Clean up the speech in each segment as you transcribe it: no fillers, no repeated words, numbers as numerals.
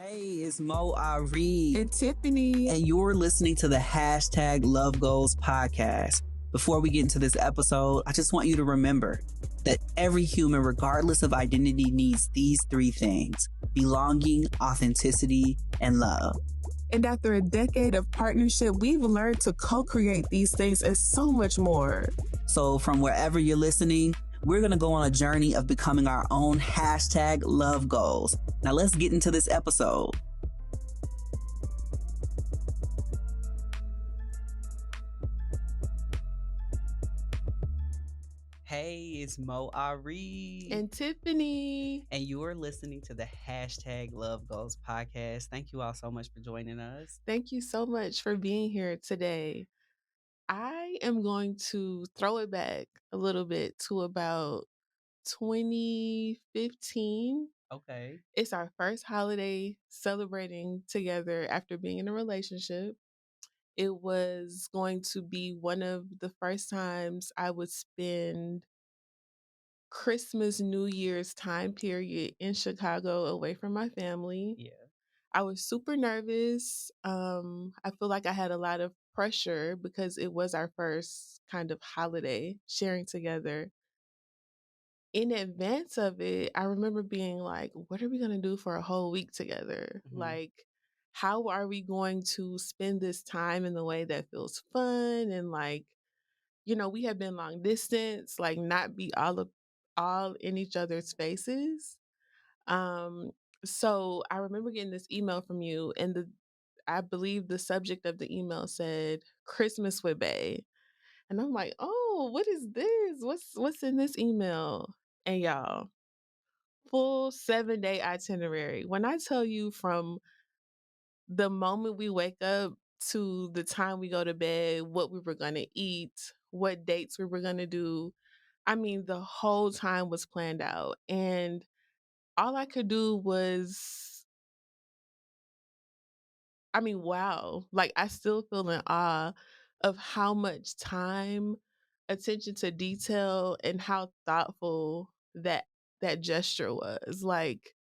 Hey, it's Moe Ari and Tiffany. and you're listening to the hashtag Love Goals podcast. Before we get into this episode, I just want you to remember that every human, regardless of identity, needs these three things: belonging, authenticity, and love. And after a decade of partnership, we've learned to co-create these things and so much more. So from wherever you're listening, we're going to go on a journey of becoming our own hashtag Love Goals. Now let's get into this episode. Hey, it's Moe Ari and Tiffany. And you're listening to the hashtag Love Goals podcast. Thank you all so much for joining us. Thank you so much for being here today. I am going to throw it back a little bit to about 2015. Okay. It's our first holiday celebrating together after being in a relationship. It was going to be one of the first times I would spend Christmas, New Year's time period in Chicago away from my family. Yeah. I was super nervous. I feel like I had a lot of pressure because it was our first kind of holiday sharing together. In advance of it, I remember being like, what are we going to do for a whole week together? Mhm. Like, how are we going to spend this time in the way that feels fun? And like, we have been long distance, like not be all in each other's faces. So I remember getting this email from you, and I believe the subject of the email said Christmas with Bae. And I'm like, oh, what is this? What's in this email? And y'all, full 7-day itinerary. When I tell you from the moment we wake up to the time we go to bed, what we were gonna eat, what dates we were gonna do, I mean, the whole time was planned out. And all I could do was, wow. Like, I still feel in awe of how much time, attention to detail, and how thoughtful that gesture was. Like,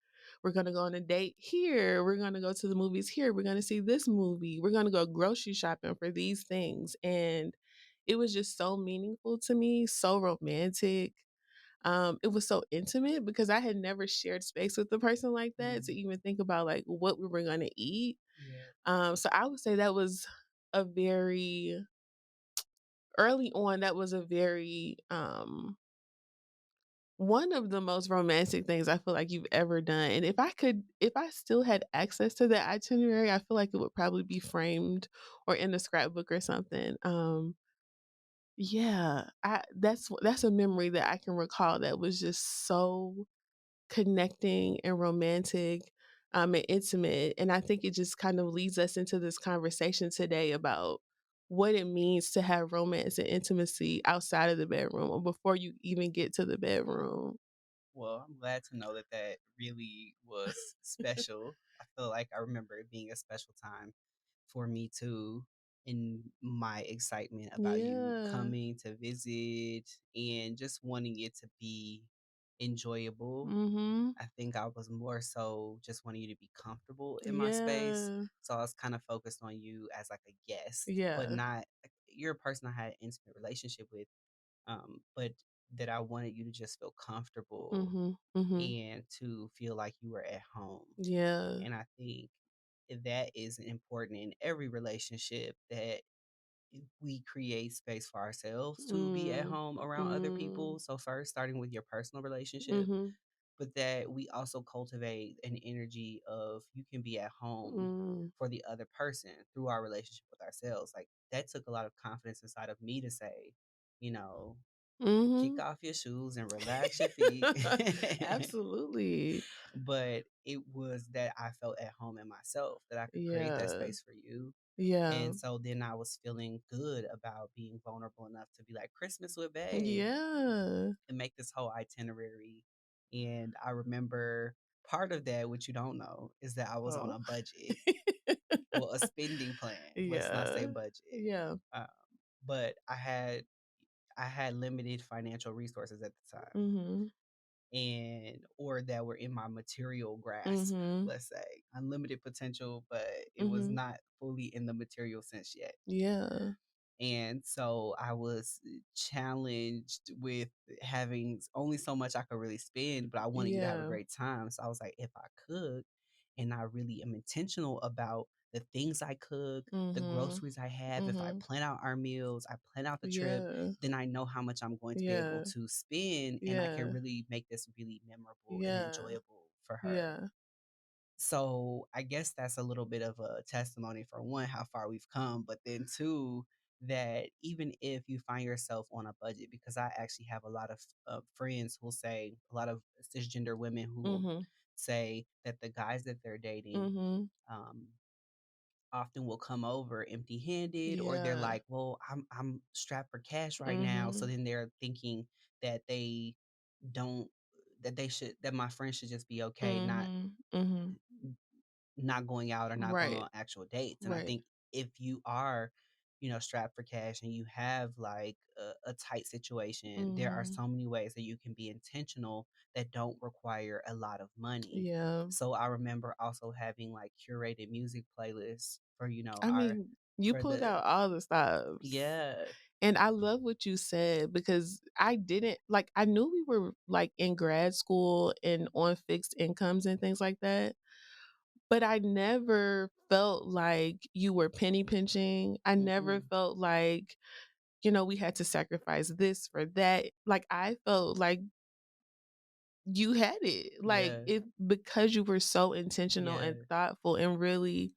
we're gonna go on a date here. We're gonna go to the movies here. We're gonna see this movie. We're gonna go grocery shopping for these things. And it was just so meaningful to me, so romantic. It was so intimate because I had never shared space with a person like that to even think about like what we were gonna eat. Yeah. So I would say that was a very early on. That was a very one of the most romantic things I feel like you've ever done. And if I still had access to that itinerary, I feel like it would probably be framed or in a scrapbook or something. Yeah, that's a memory that I can recall that was just so connecting and romantic, and intimate. And I think it just kind of leads us into this conversation today about what it means to have romance and intimacy outside of the bedroom or before you even get to the bedroom. Well, I'm glad to know that that really was special. I feel like I remember it being a special time for me too, in my excitement about you Yeah. coming to visit and just wanting it to be enjoyable. Mm-hmm. I think I was more so just wanting you to be comfortable in my space. Yeah. So I was kind of focused on you as like a guest, but Yeah. not like, you're a person I had an intimate relationship with, but that I wanted you to just feel comfortable Mm-hmm. Mm-hmm. and to feel like you were at home. Yeah. And I think that is important in every relationship, that we create space for ourselves to be at home around other people. So first, starting with your personal relationship, Mm-hmm. but that we also cultivate an energy of you can be at home Mm-hmm. for the other person through our relationship with ourselves. Like that took a lot of confidence inside of me to say, you know, Mm-hmm. kick off your shoes and relax your feet. Absolutely. But it was that I felt at home in myself, that I could create that Yeah. space for you. Yeah. And so then I was feeling good about being vulnerable enough to be like, Christmas with Bae, Yeah. and make this whole itinerary. And I remember part of that, which you don't know, is that I was on Oh. a budget. Well, a spending plan. Let's not say Yeah. budget. Yeah. Um, but I had limited financial resources at the time. Mm-hmm. and or that were in my material grasp, Mhm. let's say. Unlimited potential, but it was Mhm. not fully in the material sense yet. Yeah. And so I was challenged with having only so much I could really spend, but I wanted you to have a Yeah. great time. So I was like, if I could, and I really am intentional about the things I cook, the Mhm. groceries I have, if I Mhm. plan out our meals, I plan out the trip, Yeah. then I know how much I'm going to be able Yeah. to spend, and I can Yeah. really make this really memorable and Yeah. enjoyable for her. Yeah. So I guess that's a little bit of a testimony for one, how far we've come, but then two, that even if you find yourself on a budget, because I actually have a lot of friends who'll say, a lot of cisgender women who will Mhm. say that the guys that they're dating Mhm. um, often will come over empty handed, or they're Yeah. like, well, I'm strapped for cash right now. So Mhm. then they're thinking that they don't, that they should, that my friend should just be okay, Mhm. Mhm. not going out or not going Right. on actual dates. And I Right. think if you are, strapped for cash and you have like a tight situation, there are Mhm. so many ways that you can be intentional that don't require a lot of money. Yeah. So I remember also having like curated music playlists for, I our, mean, you for pulled the, out all the stops. yeah, And I love what you said because I didn't like I knew we were like in grad school and on fixed incomes and things like that, but I never felt like you were penny pinching. I never mm-mm, felt like, we had to sacrifice this for that. Like I felt like you had it. Like yeah, if because you were so intentional yeah, and thoughtful and really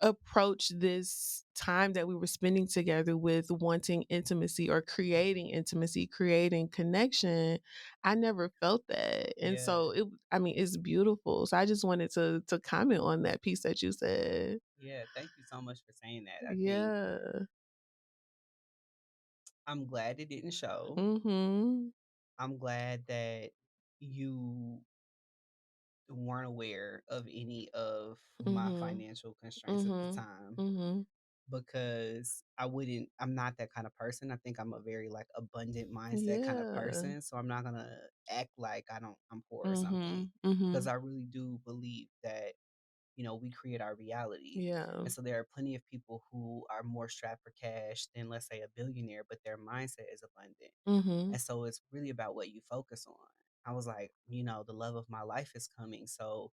approach this time that we were spending together with wanting intimacy or creating intimacy, creating connection, I never felt that. And yeah, so I mean, it's beautiful. So I just wanted to comment on that piece that you said. yeah. Thank you so much for saying that. I think Yeah. I'm glad it didn't show. Mhm. I'm glad that you weren't aware of any of my Mhm. financial constraints at the Mhm. time, Mhm. because I'm not that kind of person. I think I'm a very like abundant mindset kind of Yeah. person. So I'm not gonna act like I'm poor or something, Mhm. because Mhm. I really do believe that, we create our reality. Yeah. And so there are plenty of people who are more strapped for cash than, let's say, a billionaire, but their mindset is abundant. Mhm. And so it's really about what you focus on. I was like, the love of my life is coming. So,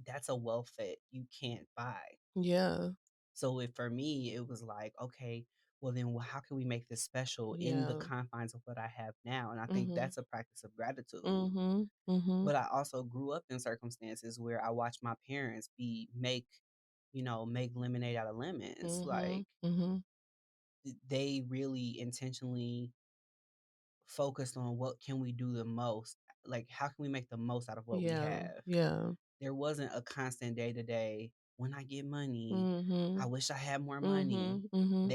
that's a wealth that you can't buy. Yeah. So for me, it was like, okay, well then, how can we make this special in the Yeah. confines of what I have now? And I think Mhm. that's a practice of gratitude. Mhm. Mhm. But I also grew up in circumstances where I watched my parents make lemonade out of lemons. Like, Mhm. Mhm. they really intentionally focused on what can we do the most, like how can we make the most out of what we Yeah. have. Yeah. There wasn't a constant day to day, when I get money, I Mhm. wish I had more money. Mhm. Mhm.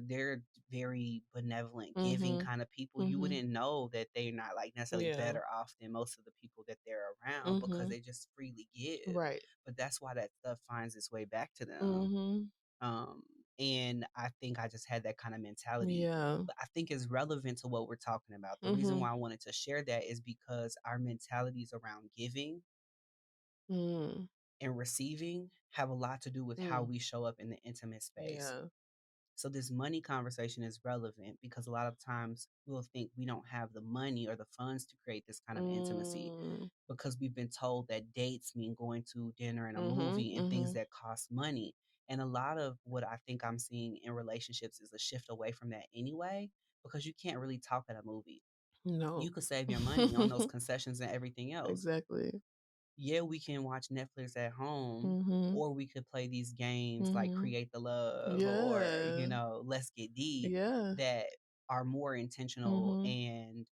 They're very benevolent, giving Mhm. kind of people. You Mhm. wouldn't know that they're not like necessarily Yeah. better off than most of the people that they're around, because Mhm. they just freely give. Right. But that's why that stuff finds its way back to them. Mhm. um, and I think I just had that kind of mentality. Yeah. But I think it's relevant to what we're talking about. The reason Mhm. why I wanted to share that is because our mentalities around giving Mm. and receiving have a lot to do with how Mm. we show up in the intimate space. Yeah. So this money conversation is relevant because a lot of times we'll think we don't have the money or the funds to create this kind of intimacy, Mm. because we've been told that dates mean going to dinner and a Mhm. movie and things Mhm. that cost money. And a lot of what I think I'm seeing in relationships is a shift away from that anyway, because you can't really talk at a movie. You No. could save your money on those concessions and everything else. Exactly. Yeah, we can watch Netflix at home, Mhm. or we could play these games like Mhm. Create the Love, or, Yeah. Let's Get Deep, Yeah. that are more intentional Mhm. and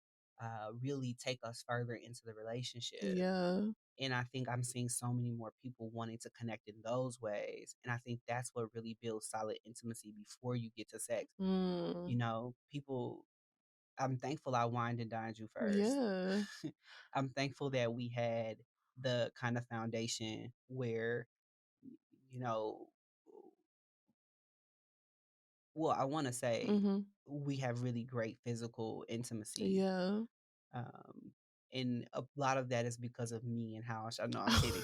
really take us further into the relationship. Yeah. And I think I'm seeing so many more people wanting to connect in those ways. And I think that's what really builds solid intimacy before you get to sex. Mm. People, I'm thankful I wined and dined you first. Yeah. I'm thankful that we had the kind of foundation where, you know, well, I want to say Mhm. we have really great physical intimacy. Yeah. Um, and a lot of that is because of me and how I know I'm kidding.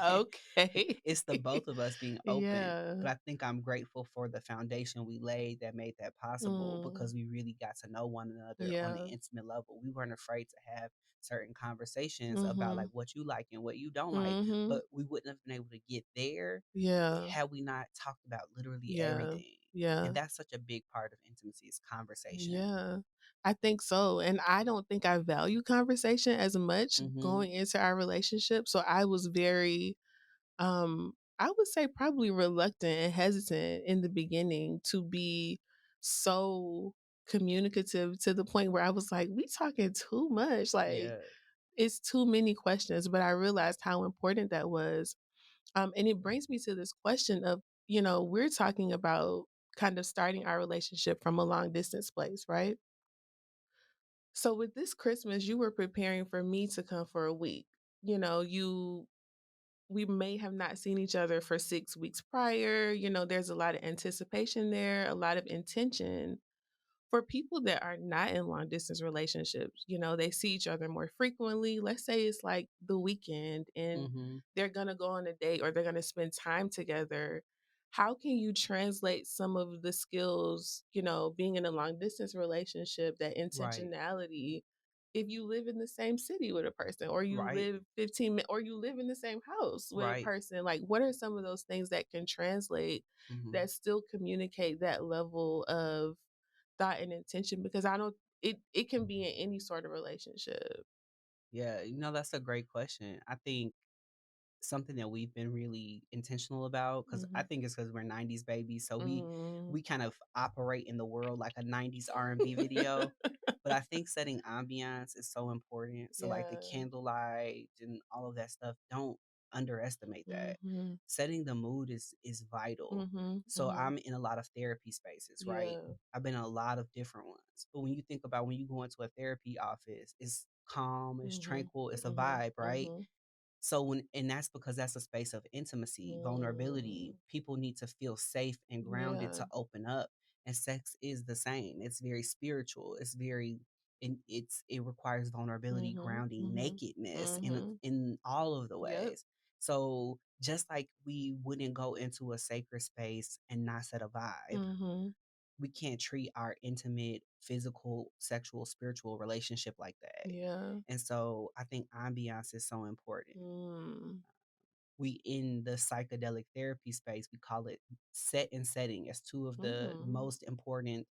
Okay. It's the both of us being open. Yeah. But I think I'm grateful for the foundation we laid that made that possible Mm. because we really got to know one another on an Yeah. intimate level. We weren't afraid to have certain conversations about like Mhm. what you like and what you don't like, Mhm. but we wouldn't have been able to get there Yeah. had we not talked about literally Yeah. everything. And Yeah. that's such a big part of intimacy is conversation. Yeah. I think so. And I don't think I value conversation as much Mm-hmm. going into our relationship. So I was very I would say probably reluctant and hesitant in the beginning to be so communicative to the point where I was like, we talking too much. Like Yeah. it's too many questions, but I realized how important that was. And it brings me to this question of, we're talking about kind of starting our relationship from a long distance place, right? So with this Christmas, you were preparing for me to come for a week. You we may have not seen each other for 6 weeks prior. There's a lot of anticipation there, a lot of intention. For people that are not in long distance relationships, they see each other more frequently. Let's say it's like the weekend and Mm-hmm. they're going to go on a date or they're going to spend time together. How can you translate some of the skills, being in a long distance relationship, that Right. intentionality, if you live in the same city with a person or you Right. live 15 minutes or you live in the same house with a Right. person? Like, what are some of those things that can translate Mm-hmm. that still communicate that level of thought and intention? Because I don't it can be in any sort of relationship. Yeah, that's a great question. I think something that we've been really intentional about because I Mhm. think it's because we're 90s babies, so we Mhm. we kind of operate in the world like a 90s R&B video. But I think setting ambiance is so important. So like the Yeah. candlelight and all of that stuff, don't underestimate that. Mhm. Setting the mood is vital. Mhm. So Mhm. I'm in a lot of therapy spaces, right? Yeah. I've been in a lot of different ones. But when you think about when you go into a therapy office, it's calm, it's Mhm. tranquil, it's a Mhm. vibe, right? Mhm. So and that's because that's a space of intimacy, vulnerability. Mm. People need to feel safe and grounded Yeah. to open up. And sex is the same. It's very spiritual. It's very and it requires vulnerability, Mhm. grounding, Mhm. nakedness Mhm. in all of the Yep. ways. So just like we wouldn't go into a sacred space and not set a vibe, Mhm. we can't treat our intimate, physical, sexual, spiritual relationship like that. Yeah. And so I think ambiance is so important. Mm. We in the psychedelic therapy space, we call it set and setting as two of Mm. the most important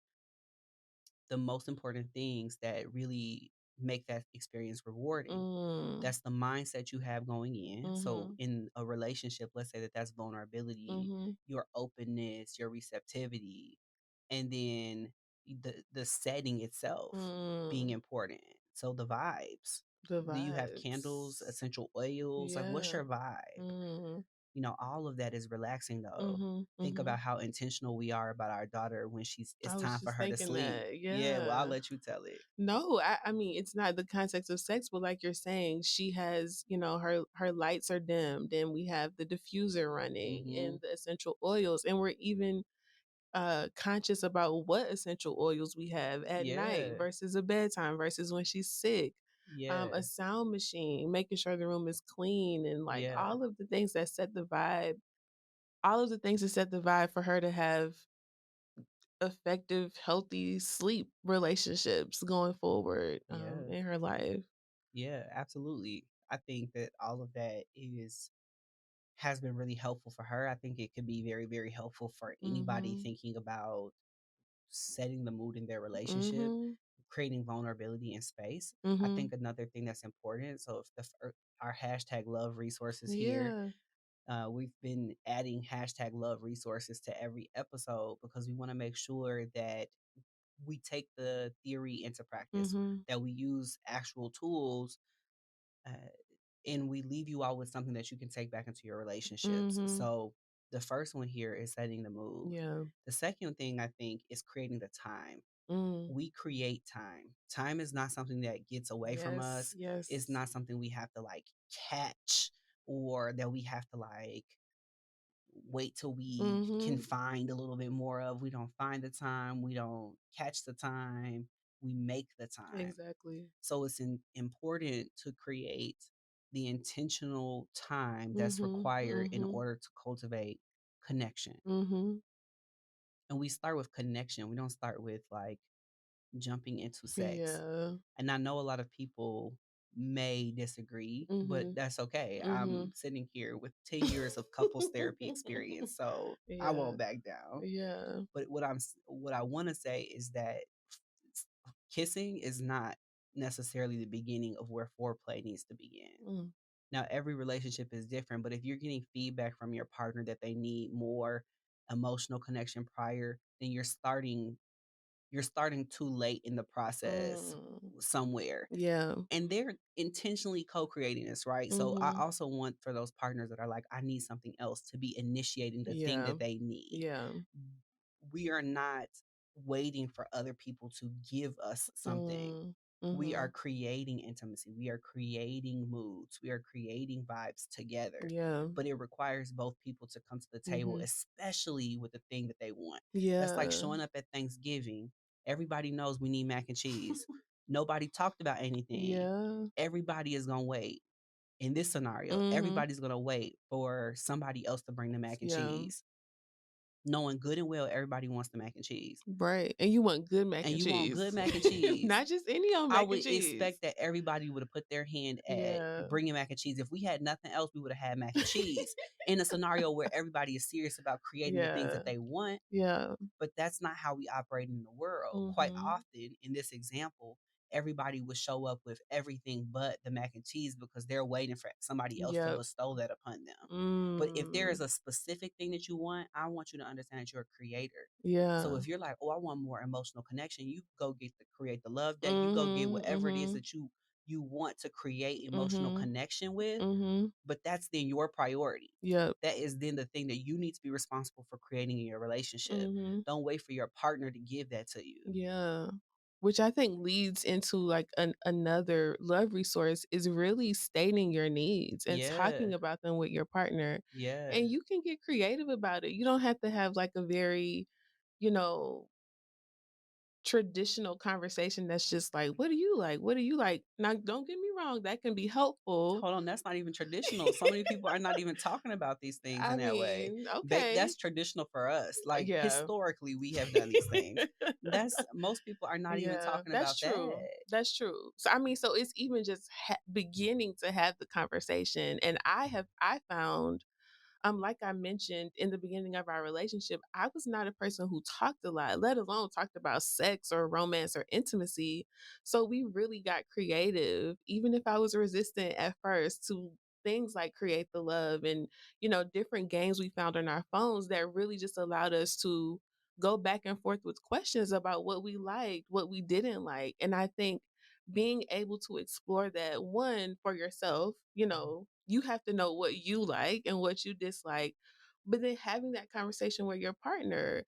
things that really make that experience rewarding. Mm. That's the mindset you have going in. So Mhm. in a relationship, let's say that that's vulnerability, Mhm. your openness, your receptivity, and then the setting itself being Mm. important. So the vibes. The Do you have candles, vibes. essential oils? Like what's Yeah. your vibe? Mm. All of that is relaxing though. Mhm. Think Mhm. about how intentional we are about our daughter when it's I was time for just her to thinking sleep. that. Yeah, well, I'll Yeah. let you tell it. No, I mean it's not the context of sex, but like you're saying, she has, her lights are dimmed and we have the diffuser running Mm-hmm. and the essential oils, and we're even conscious about what essential oils we have at night Yeah. versus a bedtime versus when she's sick. A Yeah. sound machine, making sure the room is clean, and like Yeah. all of the things that set the vibe for her to have effective, healthy sleep relationships going forward Yeah. in her life. Yeah, absolutely. I think that all of that is has been really helpful for her. I think it could be very, very helpful for anybody Mhm. thinking about setting the mood in their relationship, Mhm. creating vulnerability and space. I Mhm. think another thing that's important. So if our hashtag love resources here, Yeah. we've been adding hashtag love resources to every episode because we want to make sure that we take the theory into practice, Mhm. that we use actual tools, uh, and we leave you all with something that you can take back into your relationships. Mhm. So the first one here is setting the mood. Yeah. The second thing I think is creating the time. Mm. We create time. Time is not something that gets away from Yes. us. It's Yes. not something we have to like catch or that we have to like wait till we can Mm-hmm. find a little bit more of. We don't find the time. We don't catch the time. We make the time. Exactly. So it's important to create the intentional time that's Mm-hmm. required in Mm-hmm. order to cultivate connection. Mm-hmm. And we start with connection. We don't start with like jumping into sex. Yeah. And I know a lot of people may disagree, but Mm-hmm. that's okay. Mm-hmm. I'm sitting here with 10 years of couples therapy experience, so I Yeah. won't back down. Yeah. But what I want to say is that kissing is not necessarily the beginning of where foreplay needs to begin. Mm. Now, every relationship is different, but if you're getting feedback from your partner that they need more emotional connection prior, then you're starting too late in the process Mm. somewhere. Yeah. And they're intentionally co-creating this, right? So I Mm-hmm. also want for those partners that are like, I need something else, to be initiating the thing Yeah. that they need. Yeah. We are not waiting for other people to give us something. Mm. We Mm-hmm. are creating intimacy. We are creating moods. We are creating vibes together. Yeah. But it requires both people to come to the table, Mm-hmm. especially with the thing that they want. That's like Yeah. showing up at Thanksgiving. Everybody knows we need mac and cheese. Nobody talked about anything. Yeah. Everybody is going to wait. In this scenario, Mm-hmm. everybody's going to wait for somebody else to bring the mac and Yeah. cheese, knowing good and well everybody wants the mac and cheese. Right. And you want good mac And and you want cheese. good mac and cheese. Not just any old I mac would and cheese. expect that everybody would have put their hand at Yeah. bringing mac and cheese. If we had nothing else, we would have had mac and cheese in a scenario where everybody is serious about creating the things Yeah. that they want. Yeah. But that's not how we operate in the world. Quite Mm-hmm. often, in this example, everybody would show up with everything but the mac and cheese because they're waiting for somebody else to Yep. bestow that upon them. But if there is Mm. a specific thing that you want, I want you to understand that you're a creator. Yeah. So if you're like, oh, I want more emotional connection, you go create the love deck. You go get Mm-hmm. whatever it is Mm-hmm. that you want to create emotional Mm-hmm. connection with. Mm-hmm. But that's then your priority. Yep. That is then the thing that you need to be responsible for creating in your relationship. Mm-hmm. Don't wait for your partner to give that to you. Yeah. Which I think leads into like another love resource is really stating your needs and Yeah. talking about them with your partner. Yeah. And you can get creative about it. You don't have to have like a very, you know, traditional conversation that's just like, what do you like? What do you like? Now, don't get me wrong, that can be helpful. Hold on, that's not even traditional. So many people are not even talking about these things I in that way. mean, okay. That's traditional for us. Like Yeah. historically, we have done these things. That's most people are not even Yeah, talking that's about that. true. That's true. So I mean, so it's even just beginning to have the conversation, and I found like I mentioned in the beginning of our relationship, I was not a person who talked a lot, let alone talked about sex or romance or intimacy. So we really got creative, even if I was resistant at first to things like Create the Love and, different games we found on our phones that really just allowed us to go back and forth with questions about what we liked, what we didn't like. And I think being able to explore that one for yourself, you have to know what you like and what you dislike, but then having that conversation with your partner,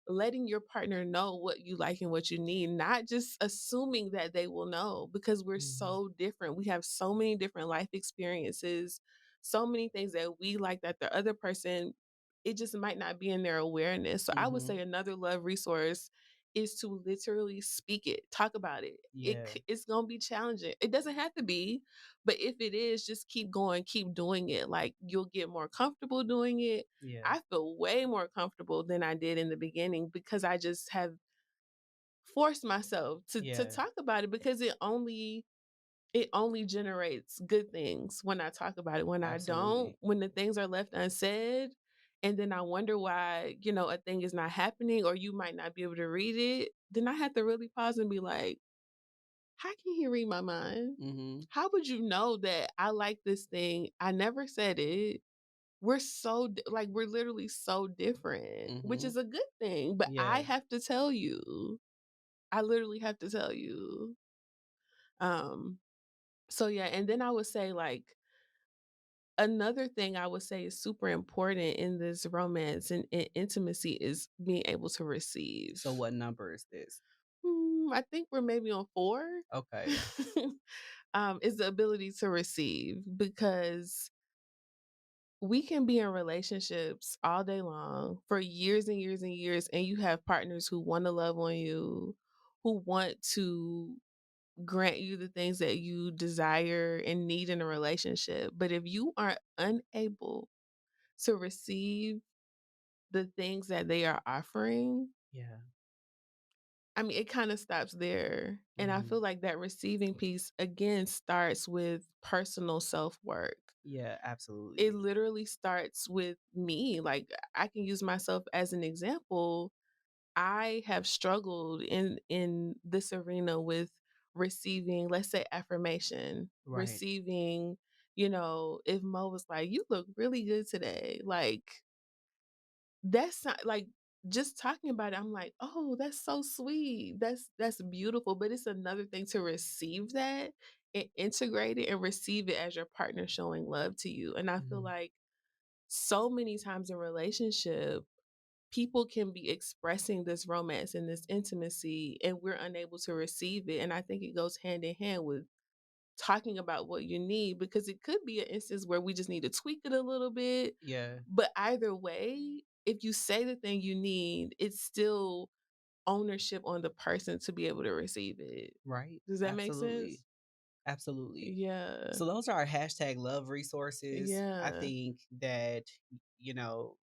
letting your partner know what you like and what you need, not just assuming that they will know because we're Mhm. so different. We have so many different life experiences, so many things that we like that the other person, it just might not be in their awareness. So I would say Mhm. another love resource is to literally speak it, talk about it. Yeah. It's gonna be challenging. It doesn't have to be, but if it is, just keep going, keep doing it. Like you'll get more comfortable doing it. Yeah. I feel way more comfortable than I did in the beginning because I just have forced myself to Yeah. talk about it because it only generates good things when I talk about it. When I don't, Absolutely. when the things are left unsaid, and then I wonder why, a thing is not happening or you might not be able to read it, then I have to really pause and be like, how can he read my mind? Mhm. How would you know that I like this thing? I never said it. We're like, we're literally so different, which Mhm. is a good thing. But I Yeah. have to tell you, I literally have to tell you. Um, so yeah, and then I would say like another thing I would say is super important in this romance and intimacy is being able to receive. So what number is this? I think we're maybe on 4. Okay. Is the ability to receive because we can be in relationships all day long for years and years and years, and you have partners who want to love on you, who want to grant you the things that you desire and need in a relationship. But if you are unable to receive the things that they are offering, Yeah. I mean, it kind of stops there. And I Mm-hmm. feel like that receiving piece again starts with personal self-work. Yeah, It absolutely. literally starts with me. Like, I can use myself as an example. I have struggled in this arena with receiving, let's say, affirmation, Right. receiving, if Mo was like, "You look really good today," like that's not like, just talking about it, I'm like, "Oh, that's so sweet. That's beautiful." But it's another thing to receive that and integrate it and receive it as your partner showing love to you. And I feel Mm-hmm. like so many times in relationship, people can be expressing this romance and this intimacy, and we're unable to receive it. And I think it goes hand in hand with talking about what you need, because it could be an instance where we just need to tweak it a little bit. Yeah. But either way, if you say the thing you need, it's still ownership on the person to be able to receive it. Right. Does that make sense? Absolutely. Absolutely. Yeah. So those are our hashtag love resources. I Yeah. think that, you know,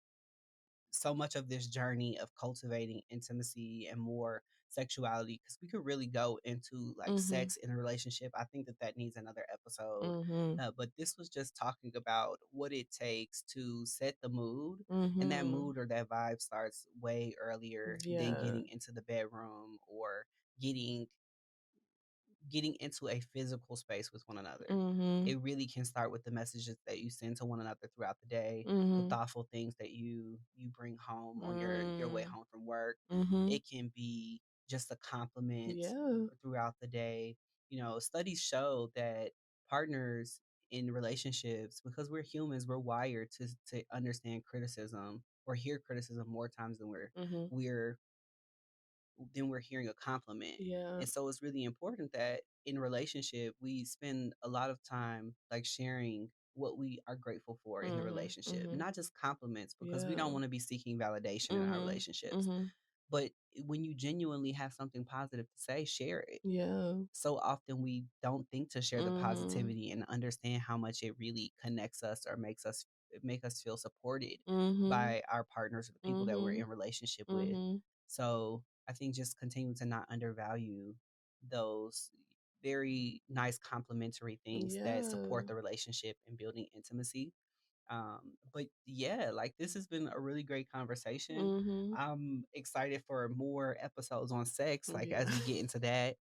so much of this journey of cultivating intimacy and more sexuality, because we could really go into like Mhm. sex in a relationship. I think that that needs another episode. Mhm. But this was just talking about what it takes to set the mood, and that Mhm. mood or that vibe starts way earlier than Yeah. getting into the bedroom or getting getting into a physical space with one another. Mhm. It really can start with the messages that you send to one another throughout the day, the Mhm. thoughtful things that you bring home on your way Mm. home from work. Mhm. It can be just a compliment Yeah. throughout the day. You know, studies show that partners in relationships, because we're humans, we're wired to understand criticism or hear criticism more times than Mhm. we're we're hearing a compliment. Yeah. And so it's really important that in relationship we spend a lot of time like sharing what we are grateful for in the Mhm. relationship, Mhm. not just compliments, because we don't Yeah. want to be seeking validation in our Mhm. relationships. Mhm. But when you genuinely have something positive to say, share it. Yeah. So often we don't think to share the Mhm. positivity and understand how much it really connects us or make us feel supported Mhm. by our partners or the people that we're Mhm. in relationship with. Mhm. So I think just continue to not undervalue those very nice complimentary things that Yeah. support the relationship and building intimacy. But yeah, like this has been a really great conversation. Mhm. I'm excited for more episodes on sex, like Yeah. as we get into that.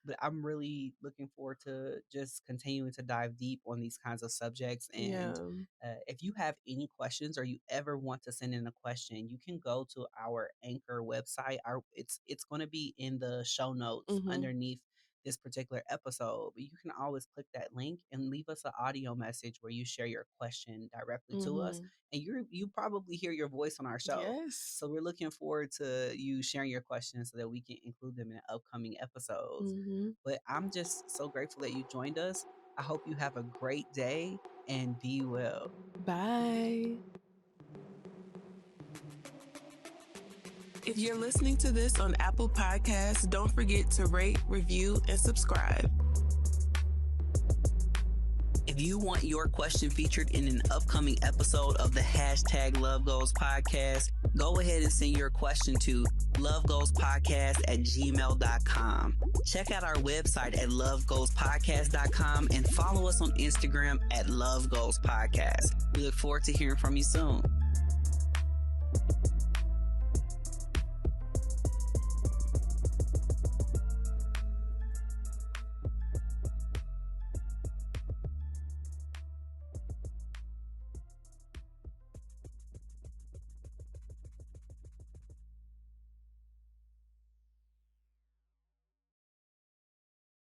But I'm really looking forward to just continuing to dive deep on these kinds of subjects. And Yeah. if you have any questions or you ever want to send in a question, you can go to our Anchor website. It's going to be in the show notes Mhm. underneath this particular episode, but you can always click that link and leave us an audio message where you share your question directly to us, Mhm. and you probably hear your voice on our show. Yes. So we're looking forward to you sharing your questions so that we can include them in upcoming episodes. Mhm. But I'm just so grateful that you joined us. I hope you have a great day and be well. Bye. If you're listening to this on Apple Podcasts, don't forget to rate, review, and subscribe. If you want your question featured in an upcoming episode of the hashtag Love Goals Podcast, go ahead and send your question to lovegoalspodcast@gmail.com. Check out our website at lovegoalspodcast.com and follow us on Instagram at Love Goals Podcast. We look forward to hearing from you soon.